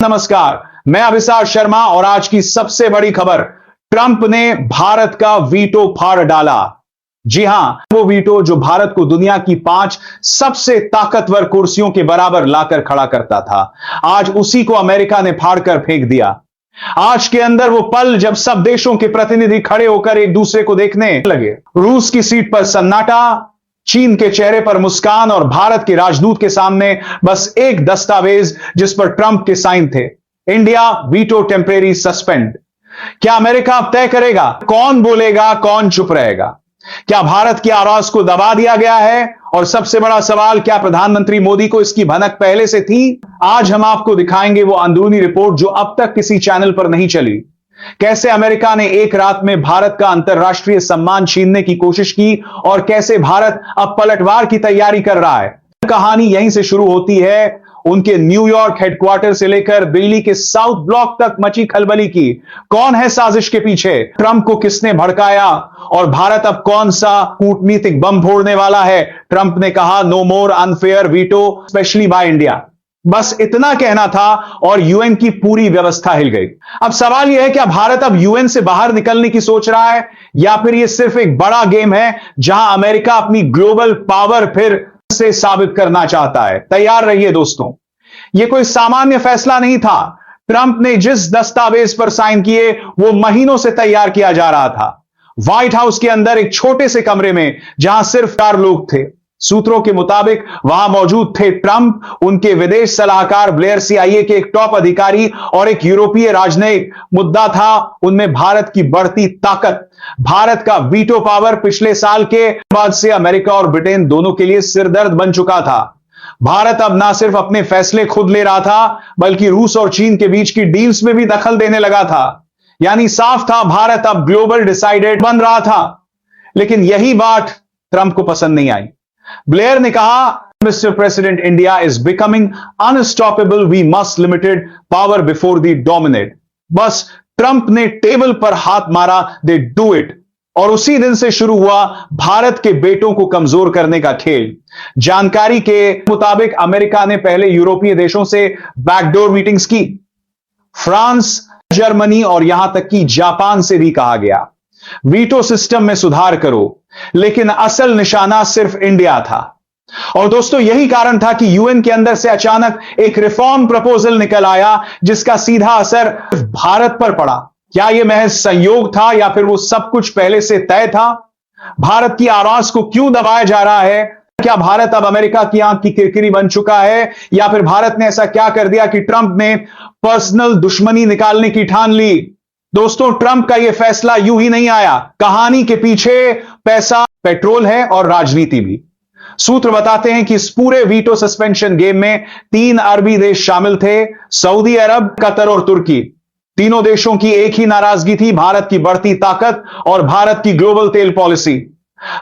नमस्कार, मैं अभिसार शर्मा और आज की सबसे बड़ी खबर, ट्रंप ने भारत का वीटो फाड़ डाला। जी हां, वो वीटो जो भारत को दुनिया की 5 सबसे ताकतवर कुर्सियों के बराबर लाकर खड़ा करता था, आज उसी को अमेरिका ने फाड़कर फेंक दिया। आज के अंदर वो पल जब सब देशों के प्रतिनिधि खड़े होकर एक दूसरे को देखने लगे। रूस की सीट पर सन्नाटा, चीन के चेहरे पर मुस्कान और भारत के राजदूत के सामने बस एक दस्तावेज जिस पर ट्रंप के साइन थे, इंडिया वीटो टेम्परेरी सस्पेंड। क्या अमेरिका अब तय करेगा कौन बोलेगा, कौन चुप रहेगा? क्या भारत की आवाज को दबा दिया गया है? और सबसे बड़ा सवाल, क्या प्रधानमंत्री मोदी को इसकी भनक पहले से थी? आज हम आपको दिखाएंगे वो अंदरूनी रिपोर्ट जो अब तक किसी चैनल पर नहीं चली। कैसे अमेरिका ने एक रात में भारत का अंतर्राष्ट्रीय सम्मान छीनने की कोशिश की और कैसे भारत अब पलटवार की तैयारी कर रहा है। कहानी यहीं से शुरू होती है, उनके न्यूयॉर्क हेडक्वार्टर से लेकर दिल्ली के साउथ ब्लॉक तक मची खलबली की। कौन है साजिश के पीछे? ट्रंप को किसने भड़काया? और भारत अब कौन सा कूटनीतिक बम फोड़ने वाला है? ट्रंप ने कहा, no more unfair veto specially by India. बस इतना कहना था और यूएन की पूरी व्यवस्था हिल गई। अब सवाल यह है, क्या भारत अब यूएन से बाहर निकलने की सोच रहा है या फिर यह सिर्फ एक बड़ा गेम है जहां अमेरिका अपनी ग्लोबल पावर फिर से साबित करना चाहता है? तैयार रहिए दोस्तों, यह कोई सामान्य फैसला नहीं था। ट्रंप ने जिस दस्तावेज पर साइन किए वो महीनों से तैयार किया जा रहा था, व्हाइट हाउस के अंदर एक छोटे से कमरे में जहां सिर्फ 4 लोग थे। सूत्रों के मुताबिक वहां मौजूद थे ट्रंप, उनके विदेश सलाहकार ब्लेयर, सीआईए के एक टॉप अधिकारी और एक यूरोपीय राजनयिक। मुद्दा था उनमें भारत की बढ़ती ताकत, भारत का वीटो पावर। पिछले साल के बाद से अमेरिका और ब्रिटेन दोनों के लिए सिरदर्द बन चुका था। भारत अब ना सिर्फ अपने फैसले खुद ले रहा था बल्कि रूस और चीन के बीच की डील्स में भी दखल देने लगा था। यानी साफ था, भारत अब ग्लोबल डिसाइडेड बन रहा था। लेकिन यही बात ट्रंप को पसंद नहीं आई। ब्लेयर ने कहा, mister president, India is becoming unstoppable, we must limited power before the dominate. बस ट्रंप ने टेबल पर हाथ मारा, दे डू इट। और उसी दिन से शुरू हुआ भारत के बेटों को कमजोर करने का खेल। जानकारी के मुताबिक अमेरिका ने पहले यूरोपीय देशों से बैकडोर मीटिंग्स की, फ्रांस, जर्मनी और यहां तक कि जापान से भी कहा गया, वीटो सिस्टम में सुधार करो। लेकिन असल निशाना सिर्फ इंडिया था। और दोस्तों, यही कारण था कि यूएन के अंदर से अचानक एक रिफॉर्म प्रपोजल निकल आया जिसका सीधा असर भारत पर पड़ा। क्या यह महज संयोग था या फिर वो सब कुछ पहले से तय था? भारत की आवाज को क्यों दबाया जा रहा है? क्या भारत अब अमेरिका की आंख की किरकिरी बन चुका है या फिर भारत ने ऐसा क्या कर दिया कि ट्रंप ने पर्सनल दुश्मनी निकालने की ठान ली? दोस्तों, ट्रंप का यह फैसला यूं ही नहीं आया। कहानी के पीछे पैसा, पेट्रोल है और राजनीति भी। सूत्र बताते हैं कि इस पूरे वीटो सस्पेंशन गेम में 3 अरबी देश शामिल थे, सऊदी अरब, कतर और तुर्की। तीनों देशों की एक ही नाराजगी थी, भारत की बढ़ती ताकत और भारत की ग्लोबल तेल पॉलिसी।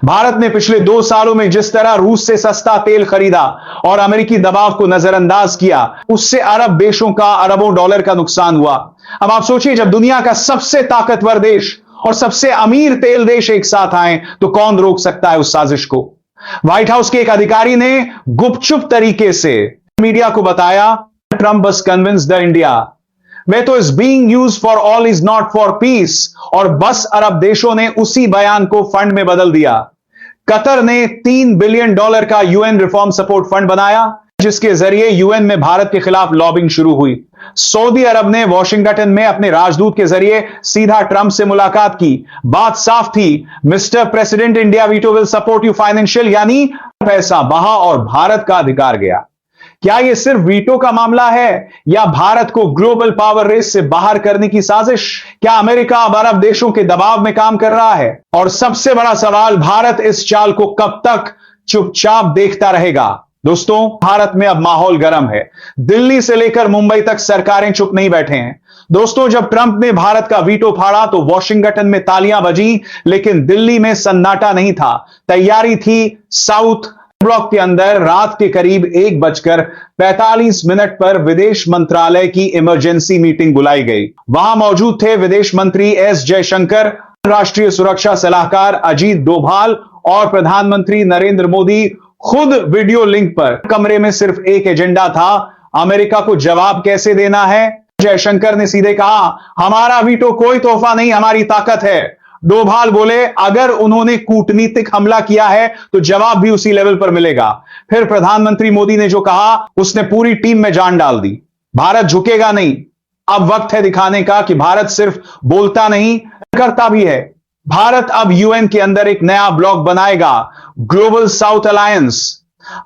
भारत ने पिछले 2 सालों में जिस तरह रूस से सस्ता तेल खरीदा और अमेरिकी दबाव को नजरअंदाज किया, उससे अरब देशों का अरबों डॉलर का नुकसान हुआ। अब आप सोचिए, जब दुनिया का सबसे ताकतवर देश और सबसे अमीर तेल देश एक साथ आए तो कौन रोक सकता है उस साजिश को? व्हाइट हाउस के एक अधिकारी ने गुपचुप तरीके से मीडिया को बताया, ट्रंप बस कन्विंस द इंडिया वे तो is being used for all is not for piece. और बस अरब देशों ने उसी बयान को फंड में बदल दिया। कतर ने $3 बिलियन का यूएन रिफॉर्म सपोर्ट फंड बनाया जिसके जरिए यूएन में भारत के खिलाफ लॉबिंग शुरू हुई। सऊदी अरब ने वॉशिंगटन में अपने राजदूत के जरिए सीधा ट्रंप से मुलाकात की। बात साफ थी, mister president, India veto will support you financial, यानी पैसा बहा और भारत का अधिकार गया। क्या यह सिर्फ वीटो का मामला है या भारत को ग्लोबल पावर रेस से बाहर करने की साजिश? क्या अमेरिका अब अरब देशों के दबाव में काम कर रहा है? और सबसे बड़ा सवाल, भारत इस चाल को कब तक चुपचाप देखता रहेगा? दोस्तों, भारत में अब माहौल गर्म है। दिल्ली से लेकर मुंबई तक सरकारें चुप नहीं बैठे हैं। दोस्तों, जब ट्रंप ने भारत का वीटो फाड़ा तो वॉशिंगटन में तालियां बजी, लेकिन दिल्ली में सन्नाटा नहीं था। तैयारी थी। साउथ ब्लॉक के अंदर रात के करीब 1:45 पर विदेश मंत्रालय की इमरजेंसी मीटिंग बुलाई गई। वहां मौजूद थे विदेश मंत्री एस जयशंकर, राष्ट्रीय सुरक्षा सलाहकार अजीत डोभाल और प्रधानमंत्री नरेंद्र मोदी खुद वीडियो लिंक पर। कमरे में सिर्फ एक एजेंडा था, अमेरिका को जवाब कैसे देना है? जयशंकर ने सीधे कहा, हमारा वीटो कोई तोहफा नहीं, हमारी ताकत है। डोभाल बोले, अगर उन्होंने कूटनीतिक हमला किया है तो जवाब भी उसी लेवल पर मिलेगा। फिर प्रधानमंत्री मोदी ने जो कहा, उसने पूरी टीम में जान डाल दी। भारत झुकेगा नहीं। अब वक्त है दिखाने का कि भारत सिर्फ बोलता नहीं, करता भी है। भारत अब यूएन के अंदर एक नया ब्लॉक बनाएगा, ग्लोबल साउथ अलायंस।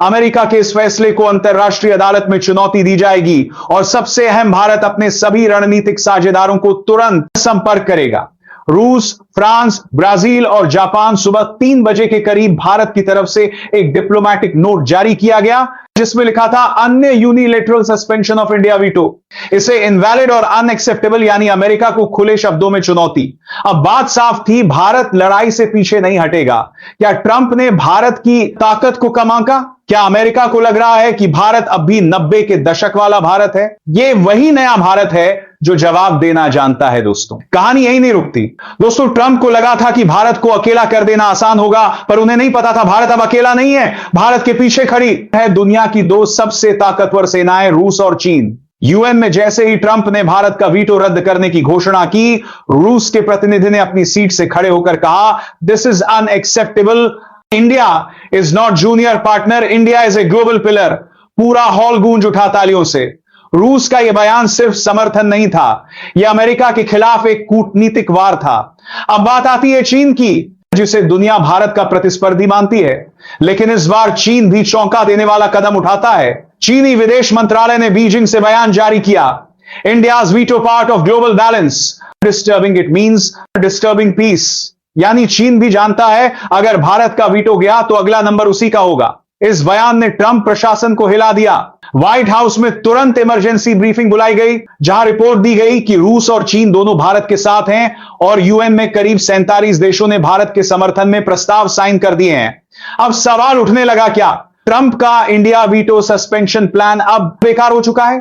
अमेरिका के इस फैसले को अंतरराष्ट्रीय अदालत में चुनौती दी जाएगी और सबसे अहम, भारत अपने सभी रणनीतिक साझेदारों को तुरंत संपर्क करेगा। रूस, फ्रांस, ब्राजील और जापान सुबह 3 बजे के करीब भारत की तरफ से एक डिप्लोमैटिक नोट जारी किया गया, जिसमें लिखा था, अन्य unilateral suspension of India veto. इसे इनवैलिड और अनएक्सेप्टेबल, यानी अमेरिका को खुले शब्दों में चुनौती। अब बात साफ थी, भारत लड़ाई से पीछे नहीं हटेगा। क्या ट्रंप ने भारत की ताकत को कम आंका? क्या अमेरिका को लग रहा है कि भारत अब भी 90 के दशक वाला भारत है? यह वही नया भारत है जो जवाब देना जानता है। दोस्तों, कहानी यही नहीं रुकती। दोस्तों, ट्रंप को लगा था कि भारत को अकेला कर देना आसान होगा, पर उन्हें नहीं पता था भारत अब अकेला नहीं है। भारत के पीछे खड़ी है दुनिया की 2 सबसे ताकतवर सेनाएं, रूस और चीन। यूएन में जैसे ही ट्रंप ने भारत का वीटो रद्द करने की घोषणा की, रूस के प्रतिनिधि ने अपनी सीट से खड़े होकर कहा, this is unacceptable. India is not junior partner, India is a global pillar. पूरा हॉल गूंज उठा तालियों से। रूस का यह बयान सिर्फ समर्थन नहीं था, यह अमेरिका के खिलाफ एक कूटनीतिक वार था। अब बात आती है चीन की, जिसे दुनिया भारत का प्रतिस्पर्धी मानती है, लेकिन इस बार चीन भी चौंका देने वाला कदम उठाता है। चीनी विदेश मंत्रालय ने बीजिंग से बयान जारी किया, India's veto part of global balance, disturbing it means disturbing peace. यानी चीन भी जानता है, अगर भारत का वीटो गया तो अगला नंबर उसी का होगा। इस बयान ने ट्रंप प्रशासन को हिला दिया। व्हाइट हाउस में तुरंत इमरजेंसी ब्रीफिंग बुलाई गई, जहां रिपोर्ट दी गई कि रूस और चीन दोनों भारत के साथ हैं और यूएन में करीब 47 देशों ने भारत के समर्थन में प्रस्ताव साइन कर दिए हैं। अब सवाल उठने लगा, क्या ट्रंप का इंडिया वीटो सस्पेंशन प्लान अब बेकार हो चुका है?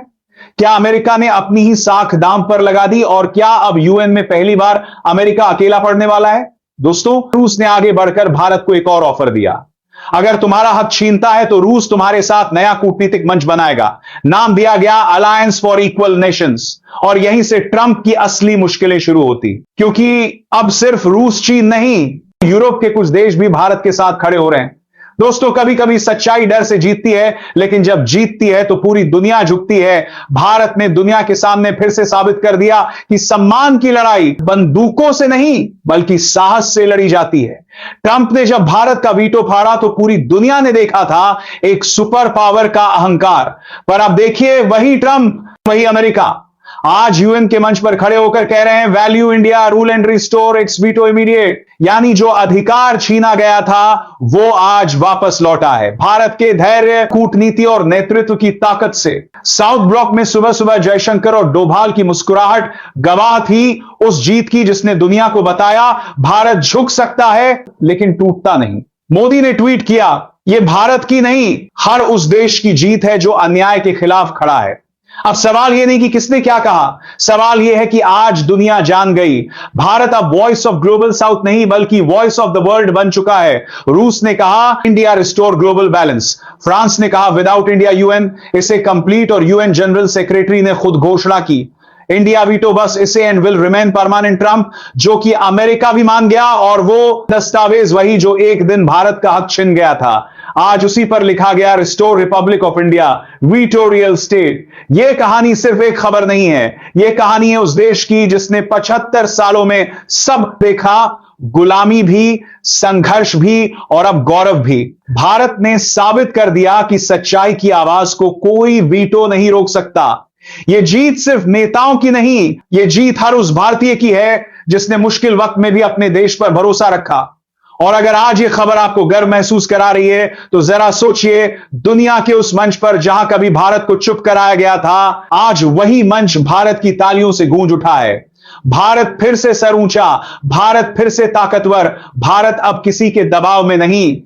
क्या अमेरिका ने अपनी ही साख दांव पर लगा दी और क्या अब यूएन में पहली बार अमेरिका अकेला पड़ने वाला है? दोस्तों, रूस ने आगे बढ़कर भारत को एक और ऑफर दिया। अगर तुम्हारा हक छीनता है तो रूस तुम्हारे साथ नया कूटनीतिक मंच बनाएगा। नाम दिया गया अलायंस फॉर इक्वल नेशंस। और यहीं से ट्रंप की असली मुश्किलें शुरू होती, क्योंकि अब सिर्फ रूस चीन नहीं, यूरोप के कुछ देश भी भारत के साथ खड़े हो रहे हैं। दोस्तों, कभी कभी सच्चाई डर से जीतती है, लेकिन जब जीतती है तो पूरी दुनिया झुकती है। भारत ने दुनिया के सामने फिर से साबित कर दिया कि सम्मान की लड़ाई बंदूकों से नहीं बल्कि साहस से लड़ी जाती है। ट्रंप ने जब भारत का वीटो फाड़ा तो पूरी दुनिया ने देखा था एक सुपर पावर का अहंकार। पर अब देखिए, वही ट्रंप, वही अमेरिका आज यूएन के मंच पर खड़े होकर कह रहे हैं, value India, rule and restore it's veto immediate. यानी जो अधिकार छीना गया था वो आज वापस लौटा है, भारत के धैर्य, कूटनीति और नेतृत्व की ताकत से। साउथ ब्लॉक में सुबह सुबह जयशंकर और डोभाल की मुस्कुराहट गवाह थी उस जीत की, जिसने दुनिया को बताया भारत झुक सकता है लेकिन टूटता नहीं। मोदी ने ट्वीट किया, यह भारत की नहीं, हर उस देश की जीत है जो अन्याय के खिलाफ खड़ा है। अब सवाल यह नहीं कि किसने क्या कहा, सवाल यह है कि आज दुनिया जान गई, भारत अब वॉइस ऑफ ग्लोबल साउथ नहीं बल्कि वॉइस ऑफ द वर्ल्ड बन चुका है। रूस ने कहा, India restore global balance. France ने कहा, विदाउट इंडिया यूएन इसे कंप्लीट, और यूएन जनरल सेक्रेटरी ने खुद घोषणा की, इंडिया वीटो बस इसे and will remain permanent Trump, जो कि अमेरिका भी मान गया, और वो दस्तावेज वही जो एक दिन भारत का हक छिन गया था, आज उसी पर लिखा गया, restore Republic of India, veto real estate. यह कहानी सिर्फ एक खबर नहीं है, यह कहानी है उस देश की जिसने 75 सालों में सब देखा, गुलामी भी, संघर्ष भी और अब गौरव भी। भारत ने साबित कर दिया कि सच्चाई की आवाज को कोई वीटो नहीं रोक सकता। यह जीत सिर्फ नेताओं की नहीं, यह जीत हर उस भारतीय की है जिसने मुश्किल वक्त में भी अपने देश पर भरोसा रखा। और अगर आज ये खबर आपको गर्व महसूस करा रही है तो जरा सोचिए, दुनिया के उस मंच पर जहां कभी भारत को चुप कराया गया था, आज वही मंच भारत की तालियों से गूंज उठा है। भारत फिर से सर ऊंचा, भारत फिर से ताकतवर, भारत अब किसी के दबाव में नहीं,